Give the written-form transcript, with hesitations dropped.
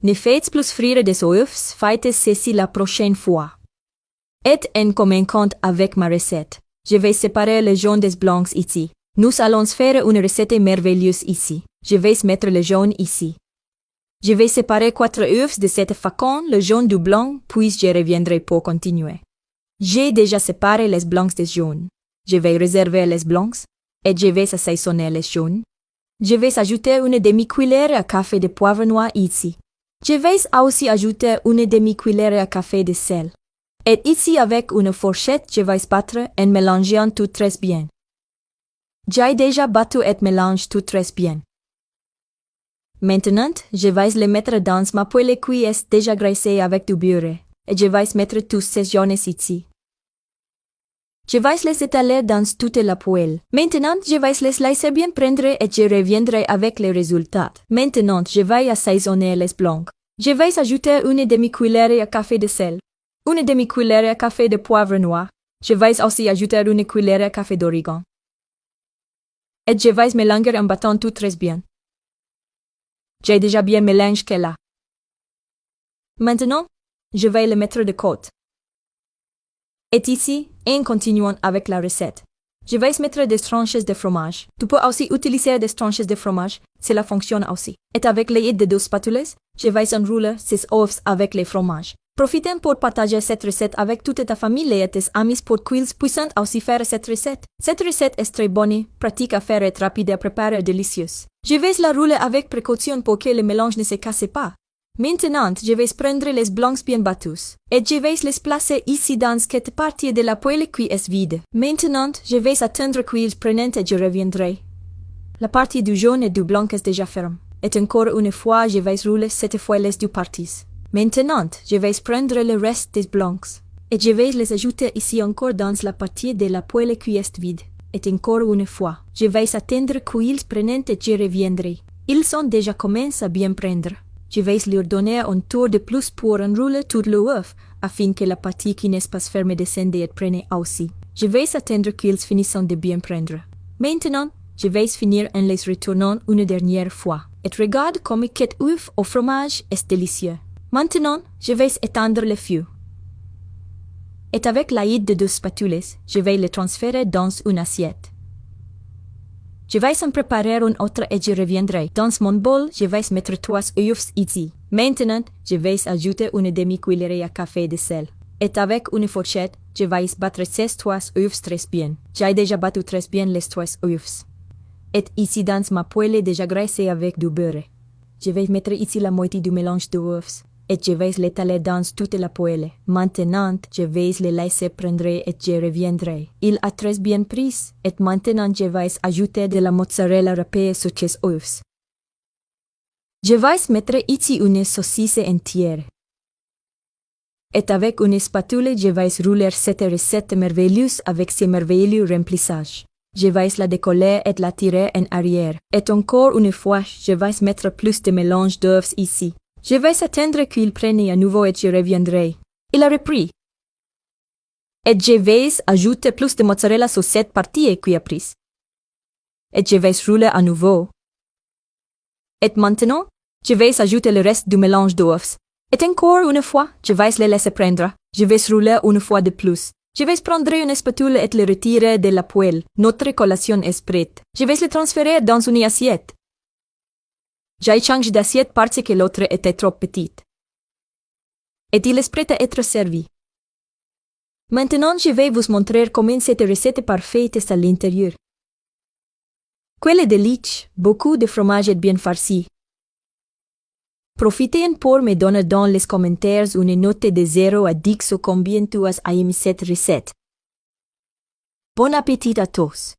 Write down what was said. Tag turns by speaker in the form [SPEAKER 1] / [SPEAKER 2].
[SPEAKER 1] Ne faites plus frire des œufs, faites ceci la prochaine fois. Et en commençant avec ma recette, je vais séparer le jaune des blancs ici. Nous allons faire une recette merveilleuse ici. Je vais mettre le jaune ici. Je vais séparer 4 œufs de cette façon, le jaune du blanc, puis je reviendrai pour continuer. J'ai déjà séparé les blancs des jaunes. Je vais réserver les blancs et je vais assaisonner les jaunes. Je vais ajouter une demi-cuillère à café de poivre noir ici. Je vais aussi ajouter une demi-cuillère à café de sel. Et ici avec une fourchette, je vais battre en mélangeant tout très bien. J'ai déjà battu et mélange tout très bien. Maintenant, je vais les mettre dans ma poêle qui est déjà graissée avec du beurre, et je vais mettre tous ces jaunes ici. Je vais les étaler dans toute la poêle. Maintenant, je vais les laisser bien prendre et je reviendrai avec les résultats. Maintenant, je vais assaisonner les blancs. Je vais ajouter une demi-cuillère à café de sel, une demi-cuillère à café de poivre noir. Je vais aussi ajouter une cuillère à café d'origan. Et je vais mélanger en battant tout très bien. J'ai déjà bien mélangé là. Maintenant, je vais le mettre de côté. Et ici, en continuant avec la recette, je vais mettre des tranches de fromage. Tu peux aussi utiliser des tranches de fromage, cela fonctionne aussi. Et avec l'aide de 2 spatules, je vais enrouler ces œufs avec les fromages. Profitez pour partager cette recette avec toute ta famille et tes amis pour qu'ils puissent aussi faire cette recette. Cette recette est très bonne, pratique à faire et rapide à préparer et délicieuse. Je vais la rouler avec précaution pour que le mélange ne se casse pas. Maintenant, je vais prendre les blancs bien battus et je vais les placer ici dans cette partie de la poêle qui est vide. Maintenant, je vais attendre qu'ils prennent et je reviendrai. La partie du jaune et du blanc est déjà ferme. Et encore une fois, je vais rouler cette fois les 2 parties. Maintenant, je vais prendre le reste des blancs et je vais les ajouter ici encore dans la partie de la poêle qui est vide. Et encore une fois, je vais attendre qu'ils prennent et je reviendrai. Ils ont déjà commencé à bien prendre. Je vais leur donner un tour de plus pour enrouler tout l'œuf, afin que la partie qui n'est pas fermée descende et prenne aussi. Je vais attendre qu'ils finissent de bien prendre. Maintenant, je vais finir en les retournant une dernière fois. Et regarde comme cet œuf au fromage est délicieux. Maintenant, je vais étendre le feu. Et avec l'aide de 2 spatules, je vais le transférer dans une assiette. Je vais en préparer un autre et je reviendrai. Dans mon bol, je vais mettre 3 œufs ici. Maintenant, je vais ajouter une demi-cuillère à café de sel. Et avec une fourchette, je vais battre ces 3 œufs très bien. J'ai déjà battu très bien les 3 œufs. Et ici dans ma poêle déjà graissée avec du beurre. Je vais mettre ici la moitié du mélange d'œufs. Et je vais l'étaler dans toute la poêle. Maintenant, je vais le laisser prendre et je reviendrai. Il a très bien pris, et maintenant je vais ajouter de la mozzarella râpée sur ces œufs. Je vais mettre ici une saucisse entière. Et avec une spatule, je vais rouler cette recette merveilleuse avec ce merveilleux remplissage. Je vais la décoller et la tirer en arrière. Et encore une fois, je vais mettre plus de mélange d'œufs ici. Je vais attendre qu'il prenne à nouveau et je reviendrai. Il a repris. Et je vais ajouter plus de mozzarella sur cette partie qui a pris. Et je vais rouler à nouveau. Et maintenant, je vais ajouter le reste du mélange d'œufs. Et encore une fois, je vais le laisser prendre. Je vais rouler une fois de plus. Je vais prendre une spatule et le retirer de la poêle. Notre collation est prête. Je vais le transférer dans une assiette. J'ai changé d'assiette parce que l'autre était trop petite. Et il est prêt à être servi. Maintenant, je vais vous montrer comment cette recette parfaite est à l'intérieur. Quelle délice, beaucoup de fromage est bien farci. Profitez pour me donner dans les commentaires une note de 0 à 10 sur combien tu as aimé cette recette. Bon appétit à tous!